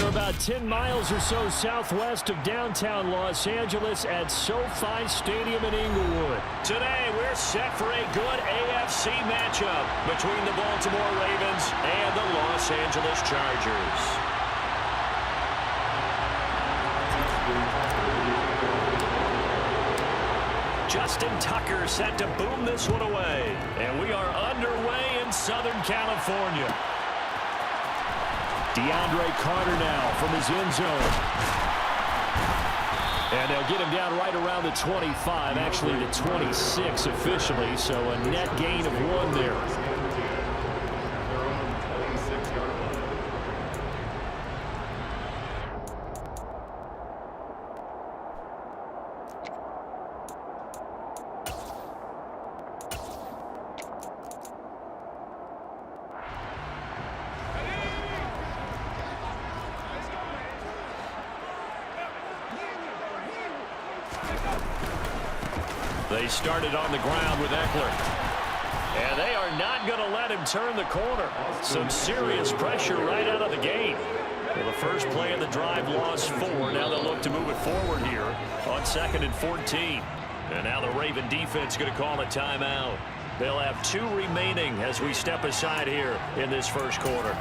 We're about 10 miles or so southwest of downtown Los Angeles at SoFi Stadium in Inglewood. Today, we're set for a good AFC matchup between the Baltimore Ravens and the Los Angeles Chargers. Justin Tucker set to boom this one away. And we are underway in Southern California. DeAndre Carter now from his end zone. And they'll get him down right around the 25, actually the 26 officially, so a net gain of 1 there. They started on the ground with Eckler. And they are not going to let him turn the corner. Some serious pressure right out of the gate. Well, the first play of the drive lost 4. Now they'll look to move it forward here on 2nd and 14. And now the Raven defense going to call a timeout. They'll have 2 remaining as we step aside here in this first quarter.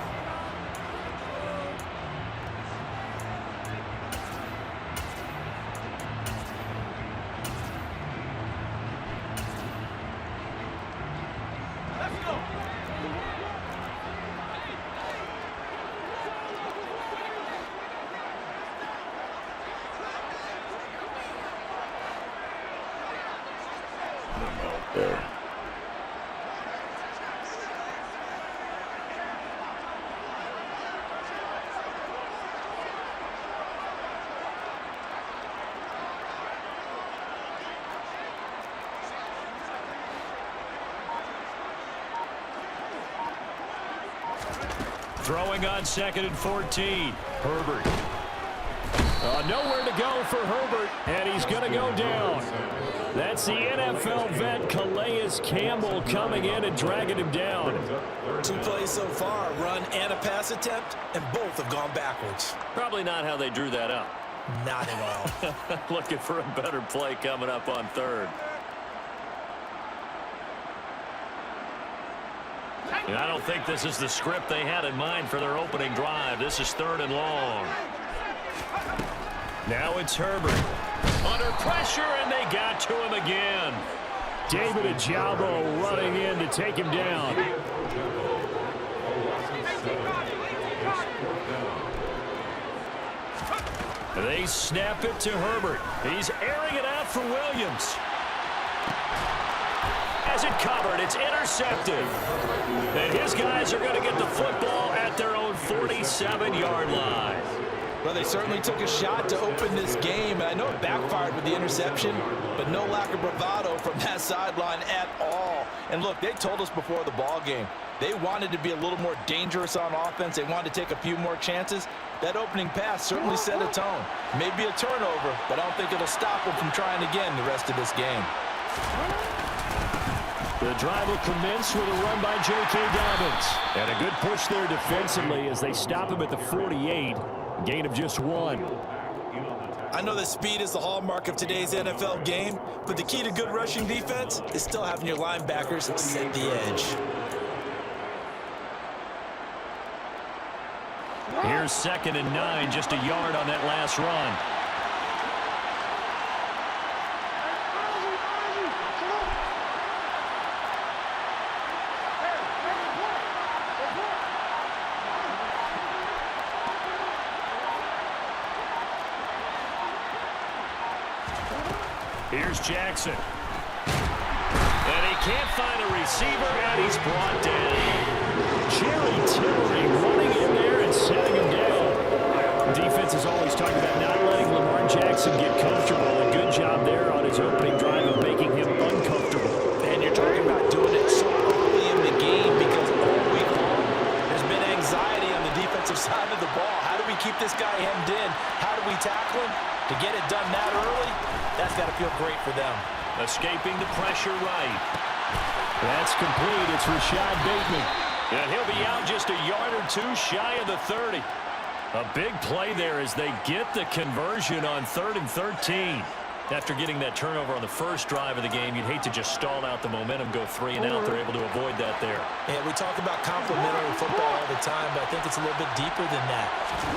Throwing on 2nd and 14. Herbert. Nowhere to go for Herbert, and he's going to go down. That's the NFL vet Calais Campbell coming in and dragging him down. 2 plays so far, run and a pass attempt, and both have gone backwards. Probably not how they drew that up. Not at all. Looking for a better play coming up on 3rd. And I don't think this is the script they had in mind for their opening drive. This is 3rd and long. Now it's Herbert. Under pressure, and they got to him again. David Ajabo running in to take him down. They snap it to Herbert. He's airing it out for Williams. Has it covered. It's intercepted. And his guys are going to get the football at their own 47-yard line. Well, they certainly took a shot to open this game. I know it backfired with the interception, but no lack of bravado from that sideline at all. And look, they told us before the ball game, they wanted to be a little more dangerous on offense. They wanted to take a few more chances. That opening pass certainly set a tone. Maybe a turnover, but I don't think it'll stop them from trying again the rest of this game. The drive will commence with a run by J.K. Dobbins. And a good push there defensively as they stop him at the 48. Gain of just 1. I know that speed is the hallmark of today's NFL game, but the key to good rushing defense is still having your linebackers set the edge. Here's 2nd and 9, just a yard on that last run. Here's Jackson. And he can't find a receiver, and he's brought down. Jerry Tillery running in there and setting him down. Defense is always talking about not letting Lamar Jackson get comfortable. A good job there on his opening drive of making him uncomfortable. And you're talking about doing it so early in the game because all week long there's been anxiety on the defensive side of the ball. How do we keep this guy hemmed in? How do we tackle him? To get it done that early, that's got to feel great for them. Escaping the pressure right. That's complete. It's Rashad Bateman. And he'll be out just a yard or 2 shy of the 30. A big play there as they get the conversion on 3rd and 13. After getting that turnover on the first drive of the game, you'd hate to just stall out the momentum, go 3 and out. They're able to avoid that there. Yeah, we talk about complementary football all the time, but I think it's a little bit deeper than that.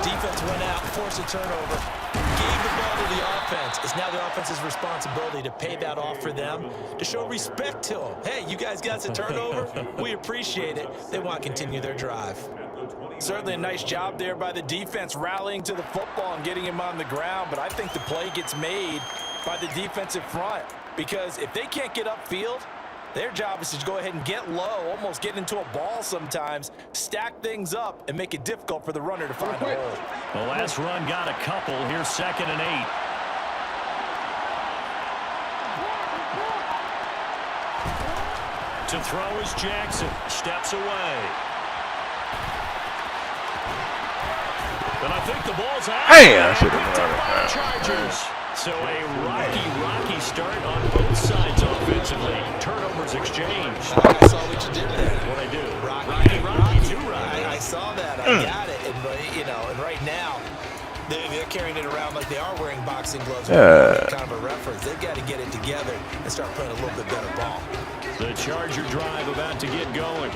Defense went out, forced a turnover, gave the ball to the offense. It's now the offense's responsibility to pay that off for them, to show respect to them. Hey, you guys got the turnover. We appreciate it. They want to continue their drive. Certainly a nice job there by the defense rallying to the football and getting him on the ground, but I think the play gets made by the defensive front, because if they can't get upfield, their job is to go ahead and get low, almost get into a ball sometimes, stack things up, and make it difficult for the runner to find a hole. The last run got a couple. Here's 2nd and 8. To throw is Jackson. Steps away. And I think the ball's out. Hey, I should have run it. Chargers. So a rocky start on both sides offensively. Turnovers exchanged. I saw what you did there. What I do? Rocky. Too right. I saw that. I got it. And, you know, and right now, they're carrying it around like they are wearing boxing gloves. Kind of a reference. They've got to get it together and start playing a little bit better ball. The Charger drive about to get going.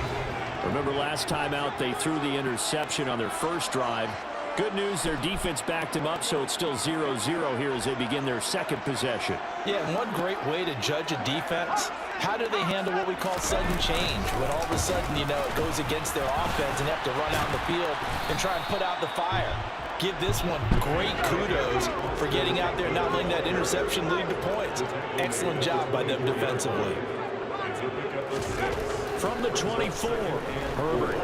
Remember last time out, they threw the interception on their first drive. Good news, their defense backed him up, so it's still 0-0 here as they begin their second possession. Yeah, and one great way to judge a defense, how do they handle what we call sudden change? When all of a sudden, you know, it goes against their offense and they have to run out in the field and try and put out the fire. Give this one great kudos for getting out there and not letting that interception lead to points. Excellent job by them defensively. From the 24, Herbert.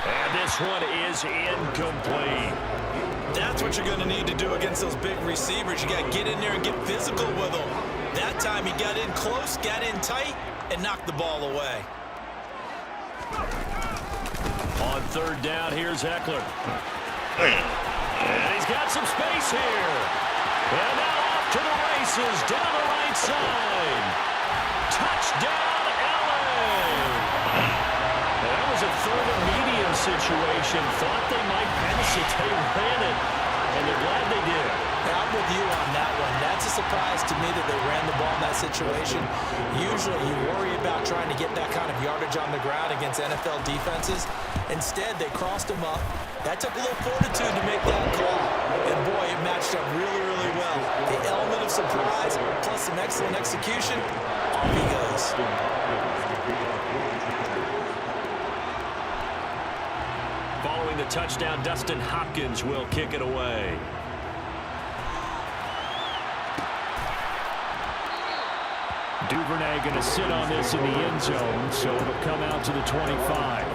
And this one is incomplete. That's what you're going to need to do against those big receivers. You got to get in there and get physical with them. That time he got in close, got in tight, and knocked the ball away. On 3rd down, here's Eckler. And he's got some space here. And now off to the races, down the right side. Touchdown, LA. That was a 3rd and medium situation. Thought they might pass it. They ran it, and they're glad they did. I'm with you on that one. That's a surprise to me that they ran the ball in that situation. Usually you worry about trying to get that kind of yardage on the ground against NFL defenses. Instead, they crossed them up. That took a little fortitude to make that call. And boy, it matched up really, really well. The element of surprise plus some excellent execution, off he goes. Following the touchdown, Dustin Hopkins will kick it away. Duvernay going to sit on this in the end zone, so it'll come out to the 25.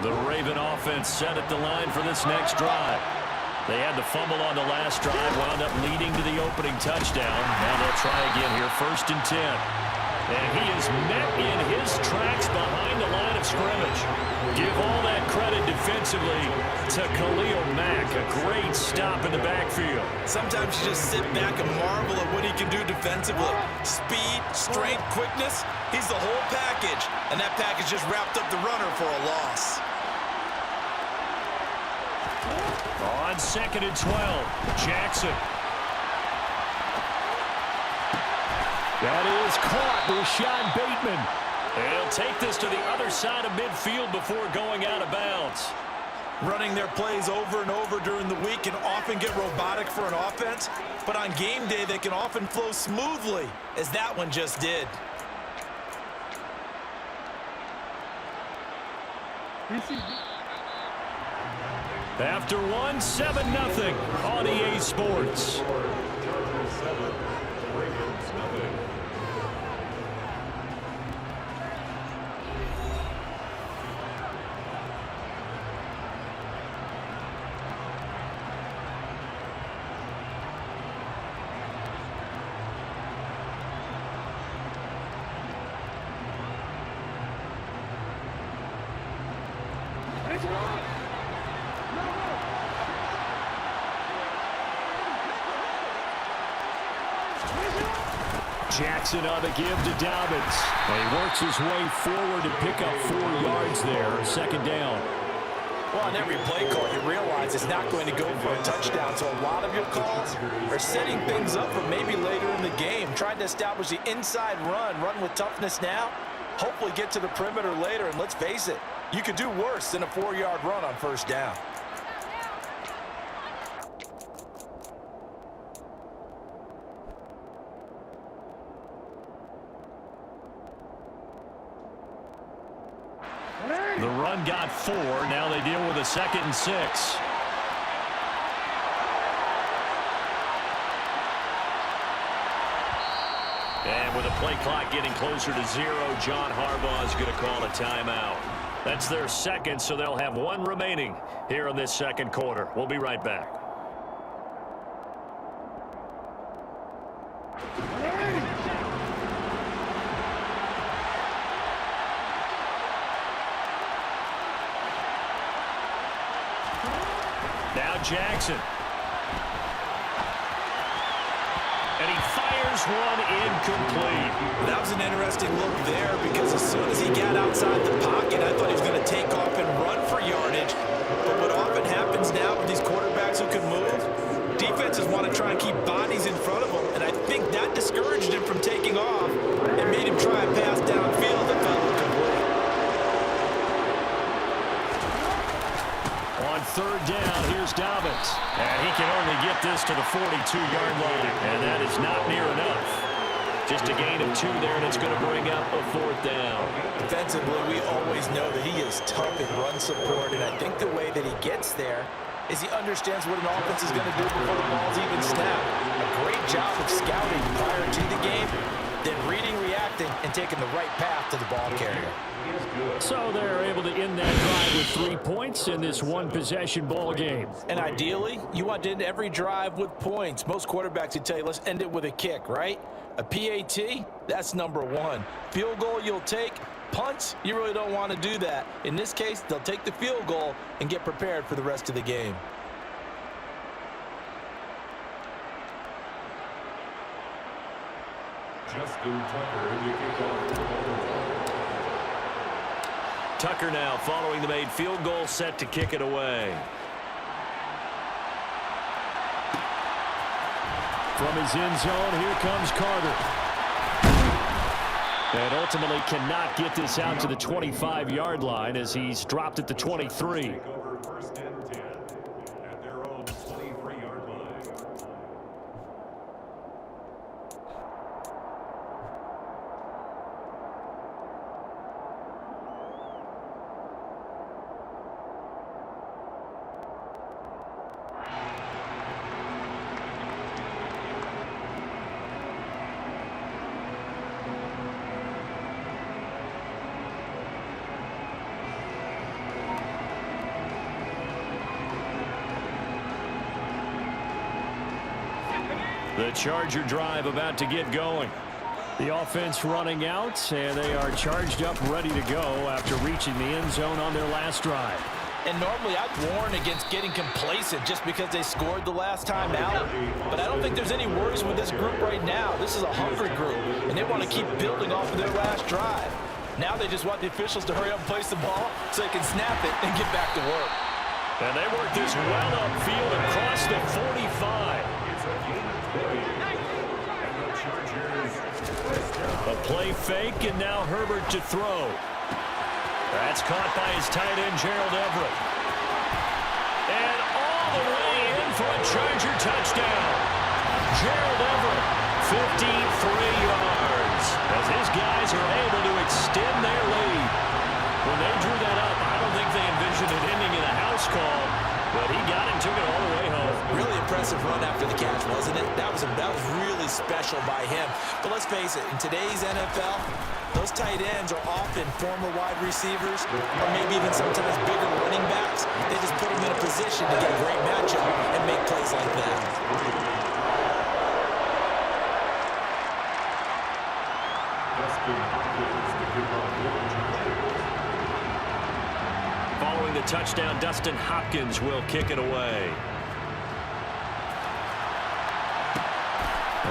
The Raven offense set at the line for this next drive. They had the fumble on the last drive, wound up leading to the opening touchdown. Now they'll try again here, 1st and 10. And he is met in his tracks behind the line of scrimmage. Give all that credit defensively to Khalil Mack. A great stop in the backfield. Sometimes you just sit back and marvel at what he can do defensively. Speed, strength, quickness, he's the whole package. And that package just wrapped up the runner for a loss. On 2nd and 12, Jackson. That is caught, Rashad Bateman. They'll take this to the other side of midfield before going out of bounds. Running their plays over and over during the week can often get robotic for an offense, but on game day they can often flow smoothly, as that one just did. After one, 7-0 on EA Sports. Jackson on the give to Dobbins. And he works his way forward to pick up 4 yards there. Second down. Well, on every play call, you realize it's not going to go for a touchdown. So a lot of your calls are setting things up for maybe later in the game. Trying to establish the inside run with toughness now. Hopefully get to the perimeter later. And let's face it, you could do worse than a 4-yard run on first down. The run got 4. Now they deal with a 2nd and 6. And with the play clock getting closer to 0, John Harbaugh is going to call a timeout. That's their second, so they'll have 1 remaining here in this second quarter. We'll be right back. Now Jackson. And he fires one incomplete. That was an interesting look there because as soon as he got outside the pocket, I thought he was going to take off and run for yardage. But what often happens now with these quarterbacks who can move, defenses want to try and keep bodies in front of them. And I think that discouraged him from taking off and made him try a pass downfield that fell incomplete. On third down, here's Dobbins. And he can only get this to the 42-yard line. And that is not near enough. Just a gain of 2 there, and it's going to bring up a 4th down. Defensively, we always know that he is tough in run support. And I think the way that he gets there is he understands what an offense is going to do before the ball's even snapped. A great job of scouting prior to the game, then reading, reacting, and taking the right path to the ball carrier. So they're able to end that drive with 3 points in this one-possession ball game. And ideally, you want to end every drive with points. Most quarterbacks would tell you, let's end it with a kick, right? A PAT, that's number 1. Field goal you'll take. Punts, you really don't want to do that. In this case, they'll take the field goal and get prepared for the rest of the game. Tucker now following the made field goal, set to kick it away. From his end zone, here comes Carter. And ultimately cannot get this out to the 25-yard line as he's dropped at the 23. The Charger drive about to get going. The offense running out, and they are charged up, ready to go after reaching the end zone on their last drive. And normally I'd warn against getting complacent just because they scored the last time out. But I don't think there's any worries with this group right now. This is a hungry group, and they want to keep building off of their last drive. Now they just want the officials to hurry up and place the ball so they can snap it and get back to work. And they work this well upfield across the 45. A play fake, and now Herbert to throw. That's caught by his tight end, Gerald Everett. And all the way in for a Charger touchdown. Gerald Everett, 53 yards, as his guys are able to extend their lead. When they drew that up, I don't think they envisioned it ending in a house call, but he got it, took it all the way home. Really impressive run after the catch, wasn't it? That was really special by him. But let's face it, in today's NFL, those tight ends are often former wide receivers or maybe even sometimes bigger running backs. They just put them in a position to get a great matchup and make plays like that. Following the touchdown, Dustin Hopkins will kick it away.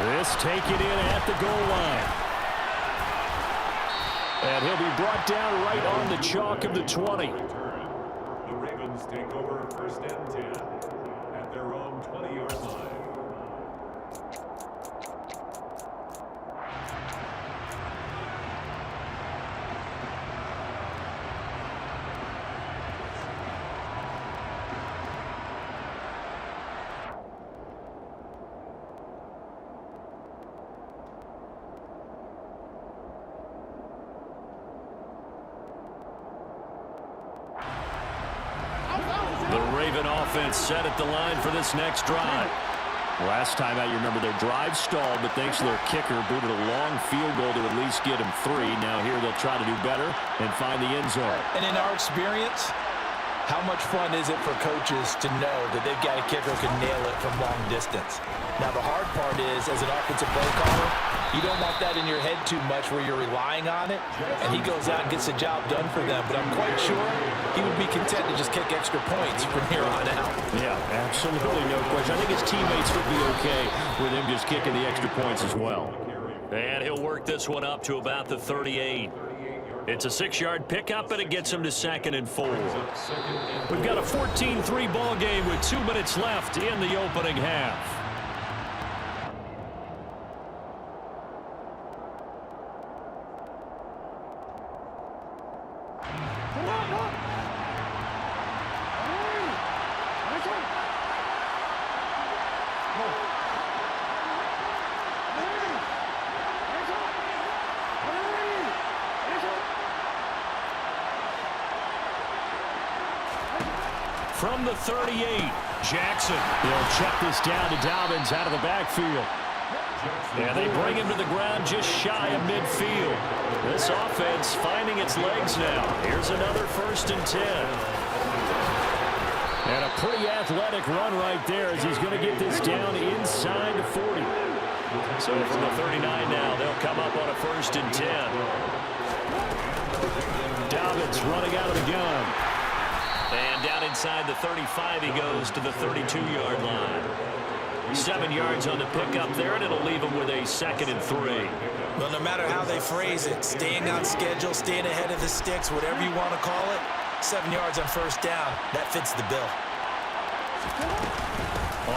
This taken in at the goal line. And he'll be brought down right on the chalk of the 20. The Ravens take over 1st and 10 at their own 20-yard line. The Raven offense set at the line for this next drive. Last time out, you remember their drive stalled, but thanks to their kicker, booted a long field goal to at least get him 3. Now here they'll try to do better and find the end zone. And in our experience, how much fun is it for coaches to know that they've got a kicker who can nail it from long distance? Now, the hard part is, as an offensive play caller, you don't want that in your head too much where you're relying on it, and he goes out and gets the job done for them. But I'm quite sure he would be content to just kick extra points from here on out. Yeah, absolutely no question. I think his teammates would be okay with him just kicking the extra points as well. And he'll work this one up to about the 38. It's a 6-yard pickup, and it gets him to 2nd and 4. We've got a 14-3 ball game with 2 minutes left in the opening half. From the 38, Jackson. They'll check this down to Dobbins out of the backfield. And they bring him to the ground just shy of midfield. This offense finding its legs now. Here's another 1st and 10. And a pretty athletic run right there as he's going to get this down inside the 40. So from the 39 now, they'll come up on a 1st and 10. Dobbins running out of the gun. And down inside the 35, he goes to the 32-yard line. 7 yards on the pickup there, and it'll leave him with a 2nd and 3. Well, no matter how they phrase it, staying on schedule, staying ahead of the sticks, whatever you want to call it, 7 yards on 1st down, that fits the bill.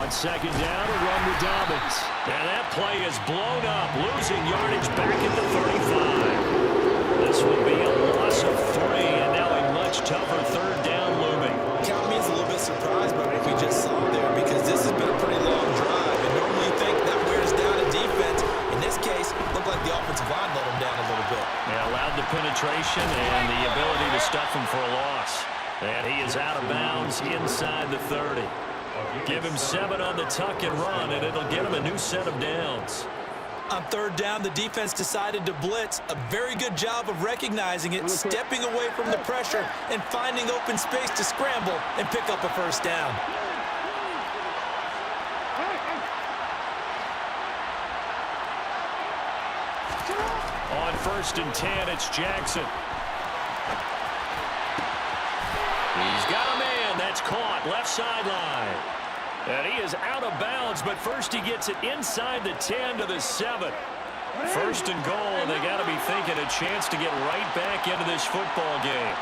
On 2nd down, a run with Dobbins. And that play is blown up, losing yardage back at the 35. This will be a loss of 3, and now a much tougher 3rd down looming. Count me a little bit surprised by what we just saw there, because this has been a pretty long drive, and normally you think that wears down a defense. In this case, it looked like the offensive line let him down a little bit. Yeah, allowed the penetration and the ability to stuff him for a loss. And he is out of bounds inside the 30. Give him 7 on the tuck and run, and it'll get him a new set of downs. On 3rd down, the defense decided to blitz. A very good job of recognizing it, stepping away from the pressure, and finding open space to scramble and pick up a 1st down. On 1st and 10, it's Jackson. He's got a man. That's caught. Left sideline. And he is out of bounds, but first he gets it inside the 10 to the 7. 1st and goal, and they got to be thinking a chance to get right back into this football game.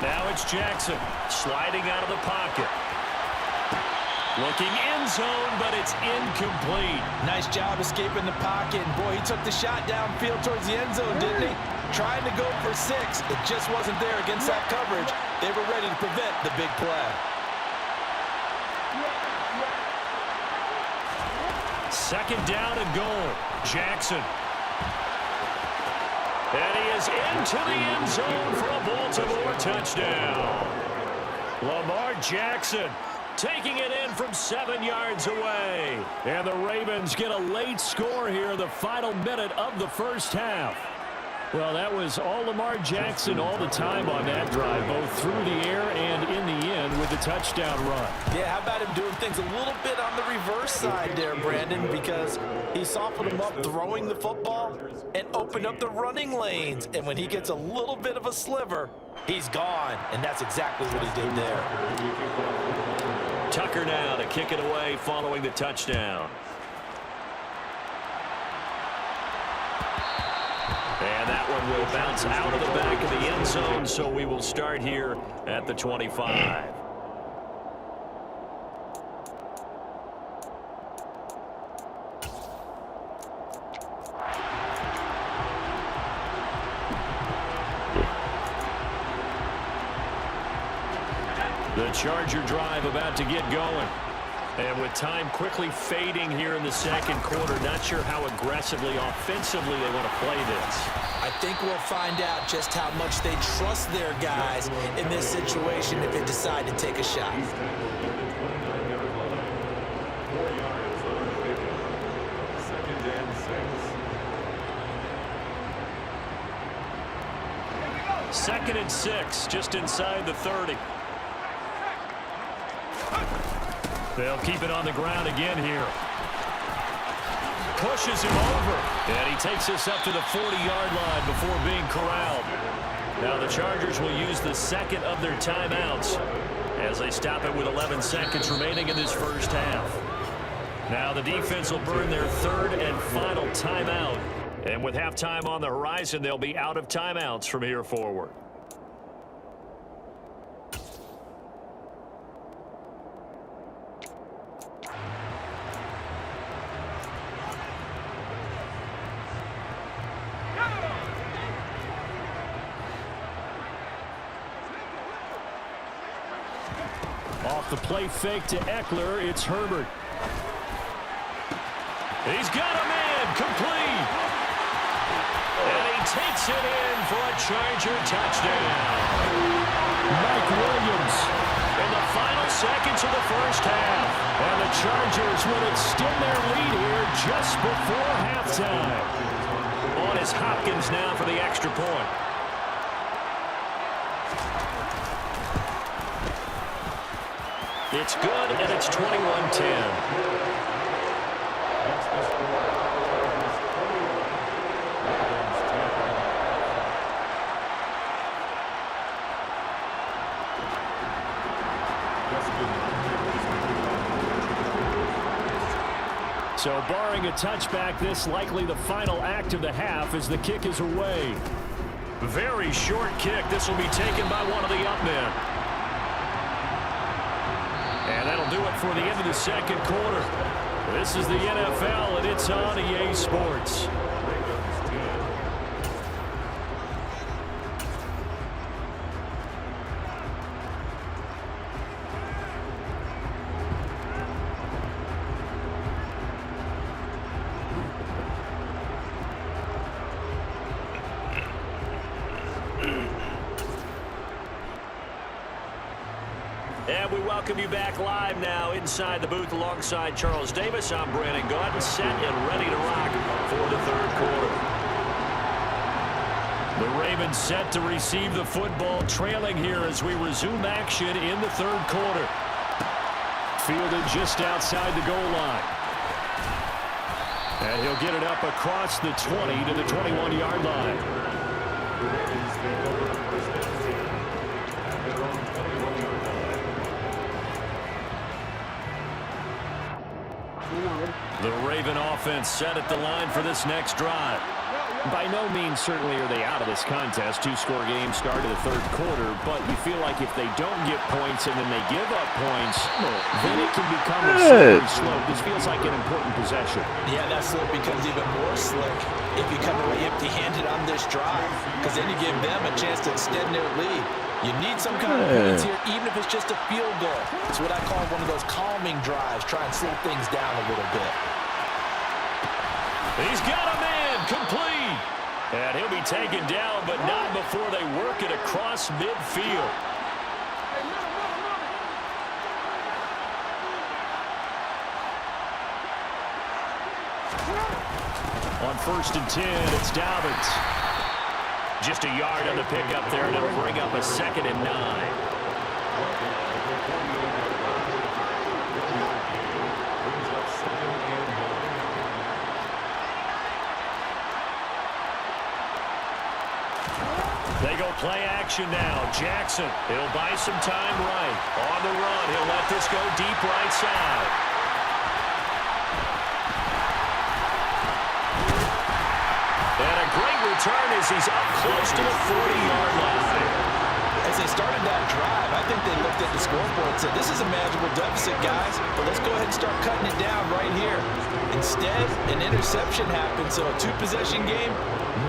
Now it's Jackson sliding out of the pocket. Looking end zone, but it's incomplete. Nice job escaping the pocket. And boy, he took the shot downfield towards the end zone, didn't he? Trying to go for 6. It just wasn't there against that coverage. They were ready to prevent the big play. 2nd down and goal. Jackson. And he is into the end zone for a Baltimore touchdown. Lamar Jackson taking it in from 7 yards away. And the Ravens get a late score here in the final minute of the 1st half. Well, that was all Lamar Jackson all the time on that drive, both through the air and in the end with the touchdown run. Yeah, how about him doing things a little bit on the reverse side there, Brandon, because he softened him up throwing the football and opened up the running lanes. And when he gets a little bit of a sliver, he's gone. And that's exactly what he did there. Tucker now to kick it away following the touchdown. that one will bounce out of the back of the end zone, so we will start here at the 25. The Charger drive about to get going. And with time quickly fading here in the second quarter, not sure how aggressively, offensively they want to play this. I think we'll find out just how much they trust their guys in this situation if they decide to take a shot. Second and 6, just inside the 30. They'll keep it on the ground again here. Pushes him over. And he takes us up to the 40-yard line before being corralled. Now the Chargers will use the second of their timeouts as they stop it with 11 seconds remaining in this first half. Now the defense will burn their third and final timeout. And with halftime on the horizon, they'll be out of timeouts from here forward. Off the play fake to Eckler, it's Herbert. He's got a man, complete. And he takes it in for a Charger touchdown. Mike Williams. In the final seconds of the first half. And the Chargers will extend their lead here just before halftime. On is Hopkins now for the extra point. It's good, and it's 21-10. So barring a touchback, this likely the final act of the half as the kick is away. Very short kick. This will be taken by one of the up men. And that'll do it for the end of the second quarter. This is the NFL, and it's on EA Sports. And we welcome you back live now inside the booth alongside Charles Davis. I'm Brandon Gaudin, set and ready to rock for the third quarter. The Ravens set to receive the football, trailing here as we resume action in the third quarter. Fielded just outside the goal line. And he'll get it up across the 20 to the 21-yard line. The Raven offense set at the line for this next drive. By no means certainly are they out of this contest. Two-score game start of the third quarter, but you feel like if they don't get points and then they give up points, then it can become a slippery slope. This feels like an important possession. Yeah, that slope becomes even more slick if you come away empty-handed on this drive, because then you give them a chance to extend their lead. You need some kind of points here, even if it's just a field goal. It's what I call one of those calming drives. Try and slow things down a little bit. He's got a man, complete. And he'll be taken down, but not before they work it across midfield. On 1st and 10, it's Dobbins. Just a yard on the pickup there, and it'll bring up a 2nd and 9. They go play action now. Jackson, he'll buy some time right. On the run, he'll let this go deep right side. And a great return as he's up close to the 40-yard line. As they started that drive, I think they looked at the scoreboard and said, this is a manageable deficit, guys, but let's go ahead and start cutting it down right here. Instead, an interception happened, so a two-possession game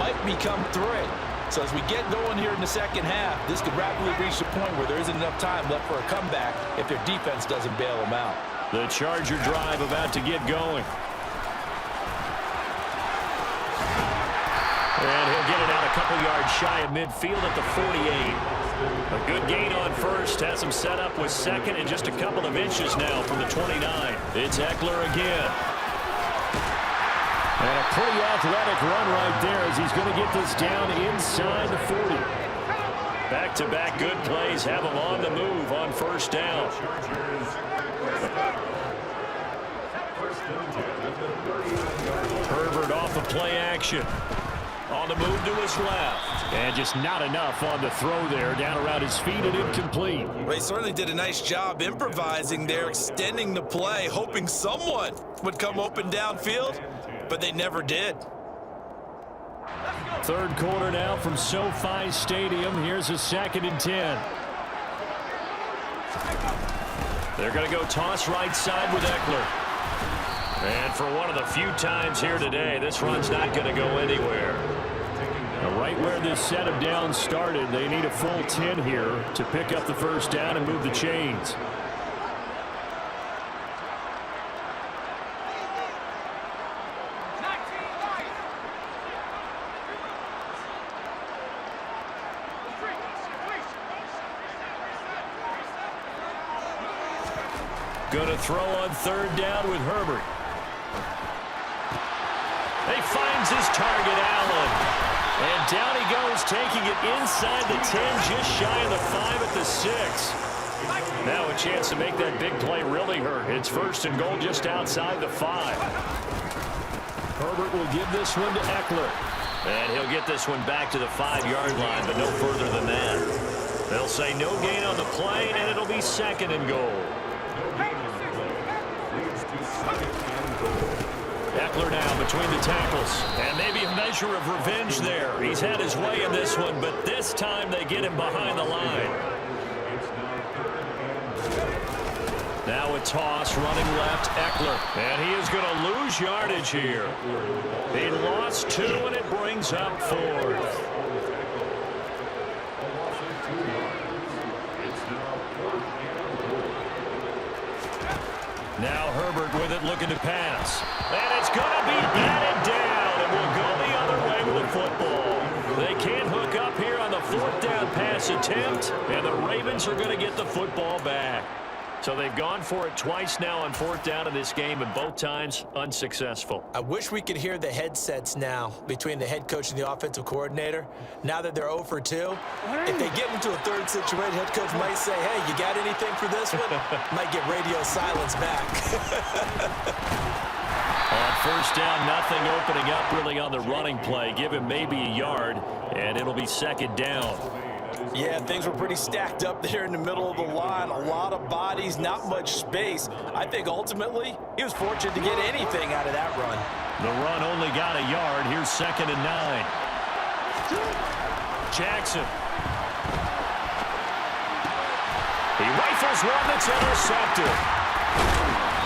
might become three. So as we get going here in the second half, this could rapidly reach the point where there isn't enough time left for a comeback if their defense doesn't bail them out. The Charger drive about to get going. And he'll get it out a couple yards shy of midfield at the 48. A good gain on first, has him set up with second and just a couple of inches now from the 29. It's Eckler again. And a pretty athletic run right there as he's going to get this down inside the 40. Back-to-back good plays have him on the move on first down. Herbert off the play action. On the move to his left. And just not enough on the throw there. Down around his feet and incomplete. Well, he certainly did a nice job improvising there, extending the play, hoping someone would come open downfield, but they never did. Third quarter now from SoFi Stadium. Here's a 2nd and 10. They're going to go toss right side with Eckler. And for one of the few times here today, this run's not going to go anywhere. Now right where this set of downs started, they need a full 10 here to pick up the first down and move the chains. Going to throw on third down with Herbert. He finds his target, Allen. And down he goes, taking it inside the 10, just shy of the 5 at the 6. Now a chance to make that big play really hurt. It's 1st and goal just outside the 5. Herbert will give this one to Eckler. And he'll get this one back to the 5-yard line, but no further than that. They'll say no gain on the play, and it'll be 2nd and goal. Eckler now between the tackles. And maybe a measure of revenge there. He's had his way in this one, but this time they get him behind the line. Now a toss running left, Eckler. And he is going to lose yardage here. He lost 2, and it brings up 4th. Now Herbert with it, looking to pass. And it's going to be batted down, and will go the other way with the football. They can't hook up here on the 4th down pass attempt, and the Ravens are going to get the football back. So they've gone for it twice now on 4th down in this game, and both times unsuccessful. I wish we could hear the headsets now between the head coach and the offensive coordinator. Now that they're 0 for 2, if they get into a third situation, head coach might say, hey, you got anything for this one? Might get radio silence back. On 1st down, nothing opening up really on the running play. Give him maybe a yard, and it'll be 2nd down. Yeah, things were pretty stacked up there in the middle of the line. A lot of bodies, not much space. I think ultimately he was fortunate to get anything out of that run. The run only got a yard. Here's 2nd and 9. Jackson. He rifles one that's intercepted.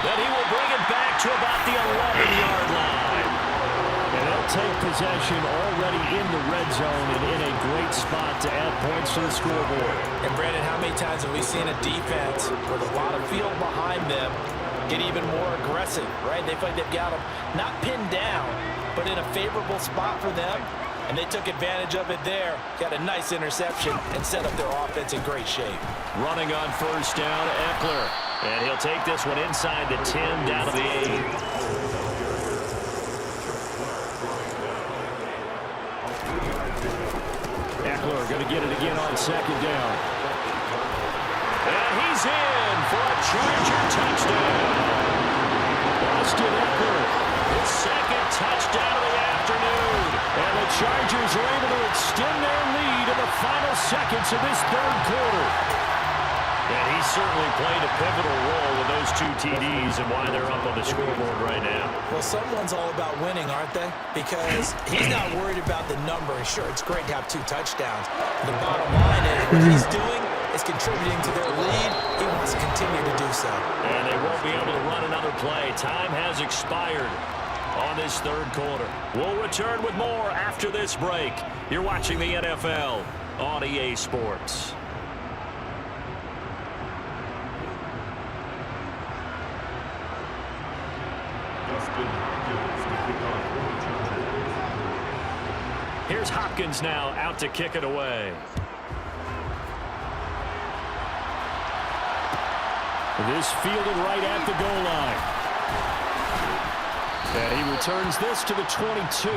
Then he will bring it back to about the 11-yard line. And they'll take possession already in the red zone and in a great spot to add points to the scoreboard. And Brandon, how many times have we seen a defense with a lot of field behind them get even more aggressive, right? They feel like they've got them not pinned down, but in a favorable spot for them, and they took advantage of it there. Got a nice interception and set up their offense in great shape. Running on 1st down, Eckler. And he'll take this one inside the 10, down to the 8. Eckler going to get it again on 2nd down. And he's in for a Charger touchdown. Austin Eckler, His 2nd touchdown of the afternoon. and the Chargers are able to extend their lead in the final seconds of this 3rd quarter. And he certainly played a pivotal role with those 2 TDs and why they're up on the scoreboard right now. Well, someone's all about winning, aren't they? Because he's not worried about the number. Sure, it's great to have 2 touchdowns. The bottom line is what he's doing is contributing to their lead. He wants to continue to do so. And they won't be able to run another play. Time has expired on this 3rd quarter. We'll return with more after this break. You're watching the NFL on EA Sports. Here's Hopkins now out to kick it away. This fielded right at the goal line. And he returns this to the 22.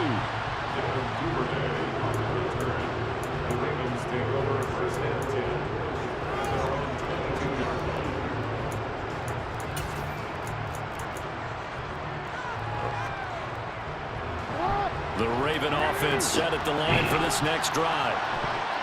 The Ravens take over 1st and 10. The Raven offense set at the line for this next drive.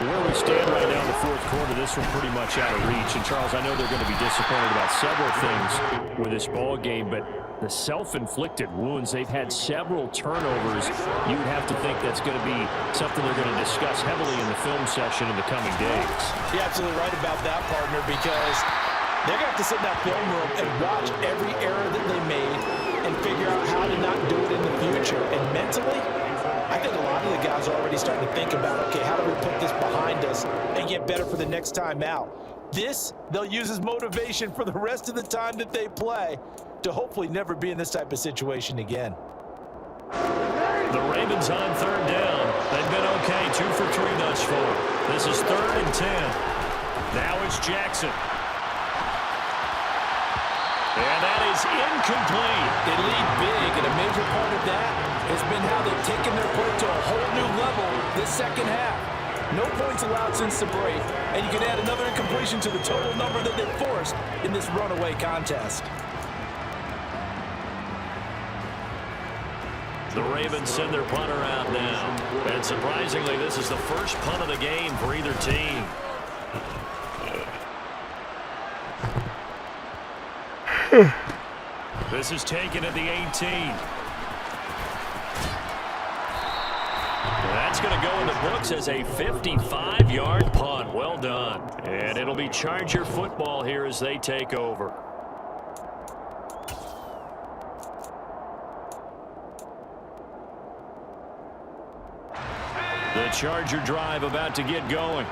Where we stand right now in the 4th quarter, this one pretty much out of reach. And, Charles, I know they're going to be disappointed about several things with this ball game, but the self-inflicted wounds, they've had several turnovers. You would have to think that's going to be something they're going to discuss heavily in the film session in the coming days. You're absolutely right about that, partner, because they're going to have to sit in that film room and watch every error that they made and figure out how to not do it in the future. And mentally, I think a lot of the guys are already starting to think about, okay, how do we put this behind us and get better for the next time out? This, they'll use as motivation for the rest of the time that they play to hopefully never be in this type of situation again. The Ravens on 3rd down. They've been okay, 2 for 3 thus far. This is 3rd and 10. Now it's Jackson. And that is incomplete. They lead big, and a major part of that has been how they've taken their play to a whole new level this 2nd half. No points allowed since the break, and you can add another incompletion to the total number that they've forced in this runaway contest. The Ravens send their punter out now. And surprisingly, this is the first punt of the game for either team. This is taken at the 18. That's going to go in the books as a 55-yard punt. Well done. And it'll be Charger football here as they take over. The Charger drive about to get going.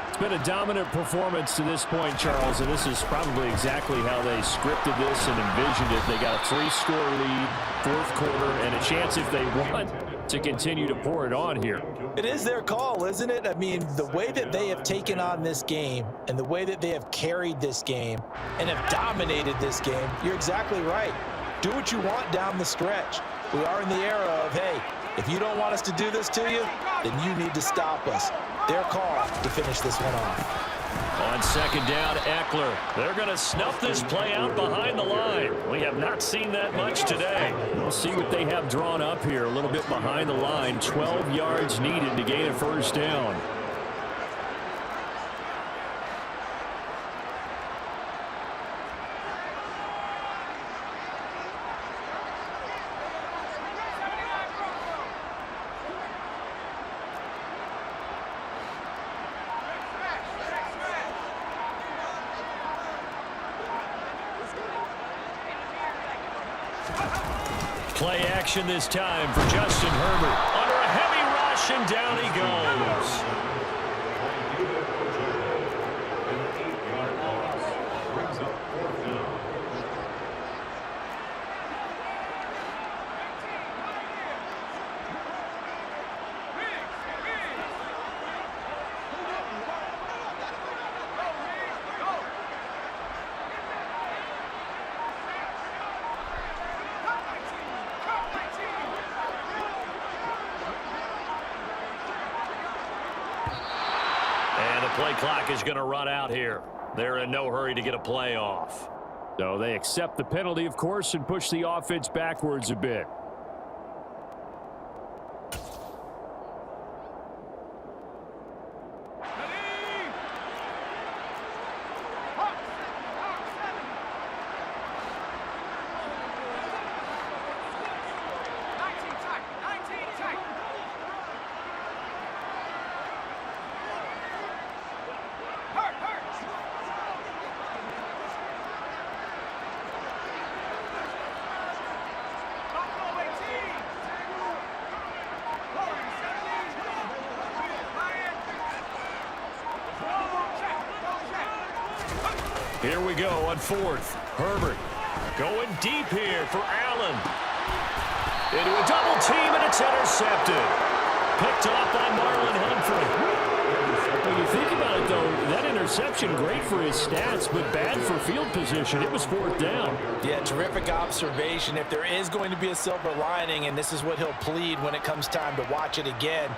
It's been a dominant performance to this point, Charles, and this is probably exactly how they scripted this and envisioned it. They got a 3-score lead, 4th quarter, and a chance if they want to continue to pour it on here. It is their call, isn't it? I mean, the way that they have taken on this game and the way that they have carried this game and have dominated this game, you're exactly right. Do what you want down the stretch. We are in the era of, hey, if you don't want us to do this to you, then you need to stop us. Their call to finish this one off. On 2nd down, Eckler. They're going to snuff this play out behind the line. We have not seen that much today. We'll see what they have drawn up here. A little bit behind the line. 12 yards needed to gain a 1st down. Play action this time for Justin Herbert. Under a heavy rush, and down he goes. Play clock is going to run out here. They're in no hurry to get a play off. So they accept the penalty, of course, and push the offense backwards a bit. Here we go on fourth. Herbert going deep here for Allen. Into a double team, and it's intercepted. Picked off by Marlon Humphrey. When you think about it, though, that interception, great for his stats, but bad for field position. It was fourth down. Yeah, terrific observation. If there is going to be a silver lining, and this is what he'll plead when it comes time to watch it again,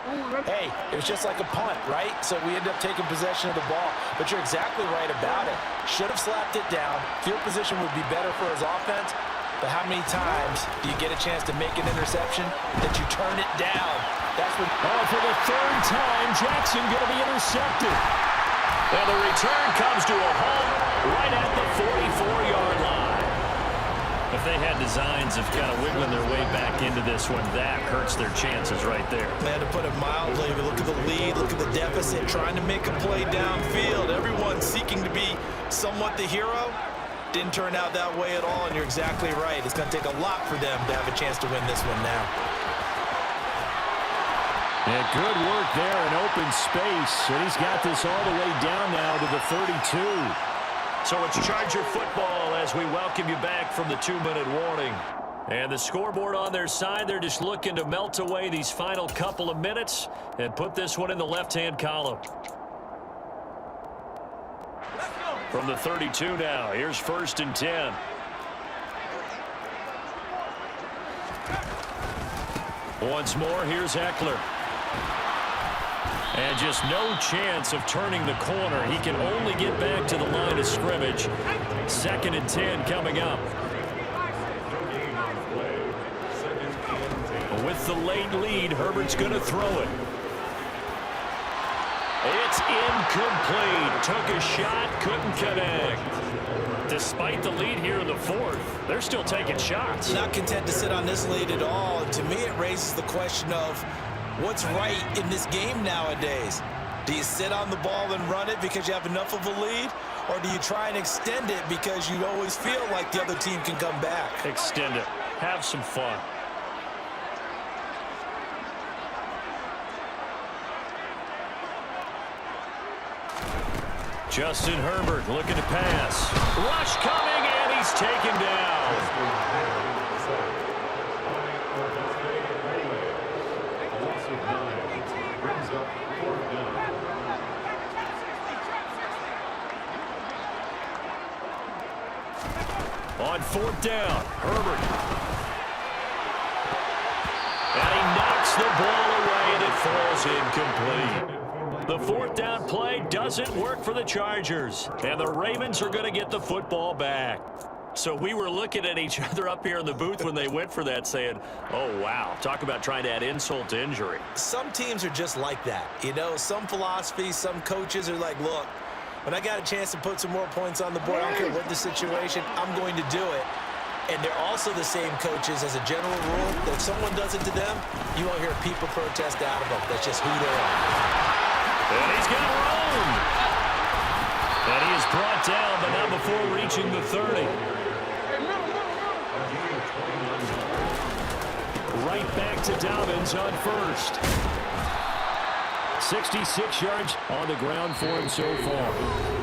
hey, it was just like a punt, right? So we end up taking possession of the ball. But you're exactly right about it. Should have slapped it down. Field position would be better for his offense. But how many times do you get a chance to make an interception that you turn it down? That's what. Oh, for the third time, Jackson going to be intercepted. And the return comes to a halt right at the 44-yard line. If they had designs of kind of wiggling their way back into this one, that hurts their chances right there. Man, to put it mildly, look at the lead, look at the deficit, trying to make a play downfield. Everyone seeking to be somewhat the hero. Didn't turn out that way at all, and you're exactly right. It's going to take a lot for them to have a chance to win this one now. Yeah, good work there in open space, and he's got this all the way down now to the 32. So it's Charger football as we welcome you back from the 2-minute warning. And the scoreboard on their side, they're just looking to melt away these final couple of minutes and put this one in the left-hand column. From the 32 now, here's 1st and 10. Once more, here's Eckler. And just no chance of turning the corner. He can only get back to the line of scrimmage. 2nd and 10 coming up. With the late lead, Herbert's going to throw it. It's incomplete. Took a shot, couldn't connect. Despite the lead here in the 4th, they're still taking shots. Not content to sit on this lead at all. To me, it raises the question of what's right in this game nowadays. Do you sit on the ball and run it because you have enough of a lead? Or do you try and extend it because you always feel like the other team can come back? Extend it. Have some fun. Justin Herbert looking to pass. Rush coming, and he's taken down. On 4th down, Herbert. And he knocks the ball away, and it falls incomplete. The 4th down play doesn't work for the Chargers, and the Ravens are going to get the football back. So we were looking at each other up here in the booth when they went for that saying, oh, wow, talk about trying to add insult to injury. Some teams are just like that. You know, some philosophies, some coaches are like, look, when I got a chance to put some more points on the board, I don't care what the situation, I'm going to do it. And they're also the same coaches as a general rule that if someone does it to them, you won't hear people protest out of them. That's just who they are. And he's got room. And he is brought down, but not before reaching the 30. Right back to Dobbins on 1st. 66 yards on the ground for him so far.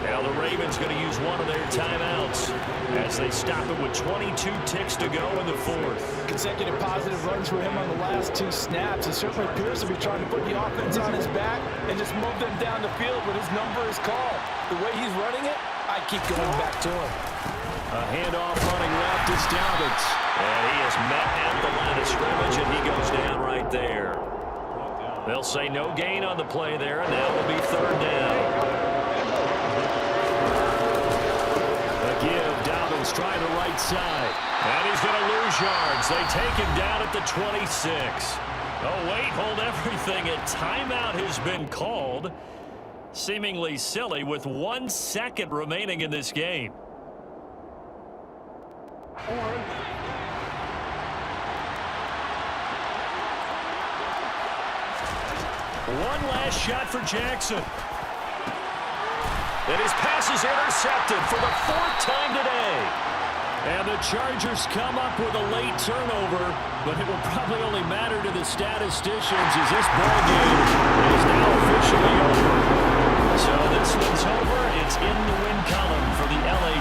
Now the Ravens going to use one of their timeouts as they stop it with 22 ticks to go in the 4th. Consecutive positive runs for him on the last 2 snaps. He certainly appears to be trying to put the offense on his back and just move them down the field when his number is called. The way he's running it, I keep going back to him. A handoff running left is Dobbins. And he is met at the line of scrimmage, and he goes down right there. They'll say no gain on the play there, and that will be 3rd down. A give, Dobbins trying the right side. And he's going to lose yards. They take him down at the 26. Oh, wait, hold everything. A timeout has been called. Seemingly silly with 1 second remaining in this game. One last shot for Jackson. And his pass is intercepted for the 4th time today. And the Chargers come up with a late turnover, but it will probably only matter to the statisticians as this ball game is now officially over. So this one's over. It's in the win column for the LA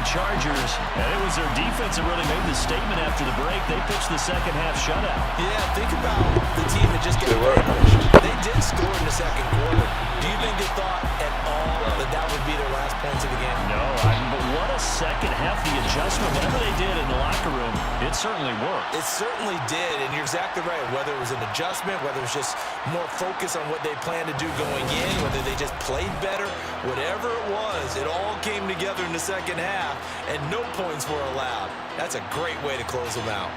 And it was their defense that really made the statement after the break. They pitched the second half shutout. Yeah, think about the team that just got vanquished. They did score in the second quarter. Do you think they thought at all that that would be their last points of the game? No, but what a second half. The adjustment, whatever they did in the locker room, it certainly worked. It certainly did, and you're exactly right. Whether it was an adjustment, whether it was just more focus on what they planned to do going in, whether they just played better, whatever it was, it all came together in the second half, and no points were allowed. That's a great way to close them out.